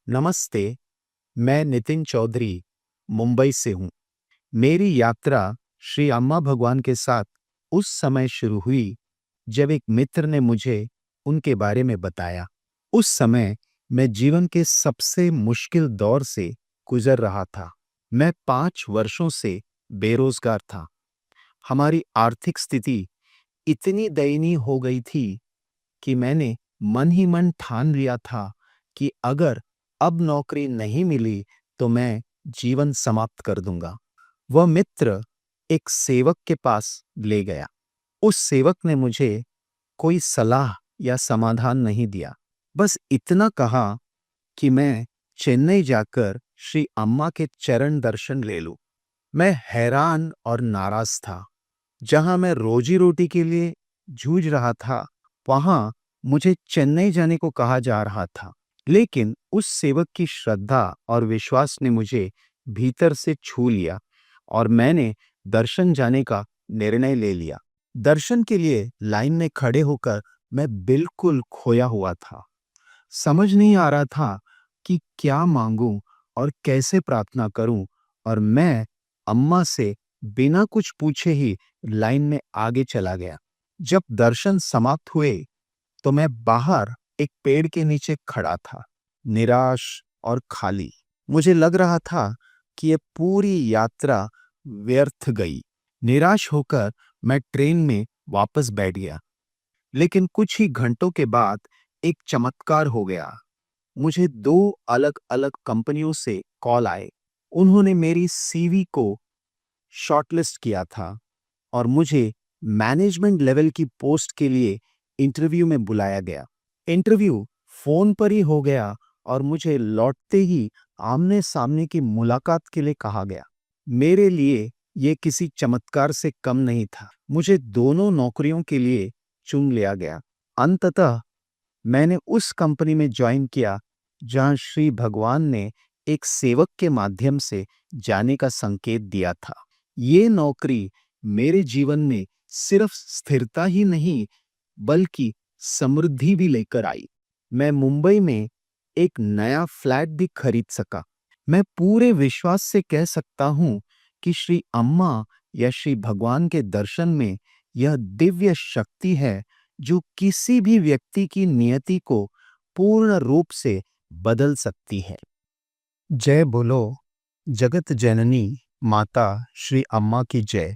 नमस्ते, मैं नितिन चौधरी, मुंबई से हूँ। मेरी यात्रा श्री अम्मा भगवान के साथ उस समय शुरू हुई जब एक मित्र ने मुझे उनके बारे में बताया। उस समय मैं जीवन के सबसे मुश्किल दौर से गुजर रहा था। मैं 5 वर्षों से बेरोजगार था। हमारी आर्थिक स्थिति इतनी दयनीय हो गई थी कि मैंने मन ही मन ठान लिया था कि अगर अब नौकरी नहीं मिली तो मैं जीवन समाप्त कर दूंगा। वह मित्र एक सेवक के पास ले गया। उस सेवक ने मुझे कोई सलाह या समाधान नहीं दिया। बस इतना कहा कि मैं चेन्नई जाकर श्री अम्मा के चरण दर्शन ले लूं। मैं हैरान और नाराज था। जहां मैं रोजी रोटी के लिए जूझ रहा था, वहां मुझे चेन्नई जाने को कहा जा रहा था। लेकिन उस सेवक की श्रद्धा और विश्वास ने मुझे भीतर से छू लिया और मैंने दर्शन जाने का निर्णय ले लिया। दर्शन के लिए लाइन में खड़े होकर मैं बिल्कुल खोया हुआ था। समझ नहीं आ रहा था कि क्या मांगूं और कैसे प्रार्थना करूं, और मैं अम्मा से बिना कुछ पूछे ही लाइन में आगे चला गया। जब दर्शन समाप्त हुए तो मैं बाहर एक पेड़ के नीचे खड़ा था, निराश और खाली। मुझे लग रहा था कि ये पूरी यात्रा व्यर्थ गई। निराश होकर मैं ट्रेन में वापस बैठ गया। लेकिन कुछ ही घंटों के बाद एक चमत्कार हो गया। मुझे 2 अलग-अलग कंपनियों से कॉल आए। उन्होंने मेरी सीवी को शॉर्टलिस्ट किया था और मुझे मैनेजमेंट लेवल की पोस्ट के लिए इंटरव्यू में बुलाया गया। इंटरव्यू फोन पर ही हो गया और मुझे लौटते ही आमने-सामने की मुलाकात के लिए कहा गया। मेरे लिए ये किसी चमत्कार से कम नहीं था। मुझे दोनों नौकरियों के लिए चुन लिया गया। अंततः मैंने उस कंपनी में ज्वाइन किया जहां श्री भगवान ने एक सेवक के माध्यम से जाने का संकेत दिया था। ये नौकरी मेरे जीवन में सिर्फ स्थिरता ही नहीं, बल्कि समृद्धि भी लेकर आई। मैं मुंबई में एक नया फ्लैट भी खरीद सका। मैं पूरे विश्वास से कह सकता हूं कि श्री अम्मा या श्री भगवान के दर्शन में यह दिव्य शक्ति है जो किसी भी व्यक्ति की नियति को पूर्ण रूप से बदल सकती है। जय बोलो, जगत जननी माता श्री अम्मा की जय।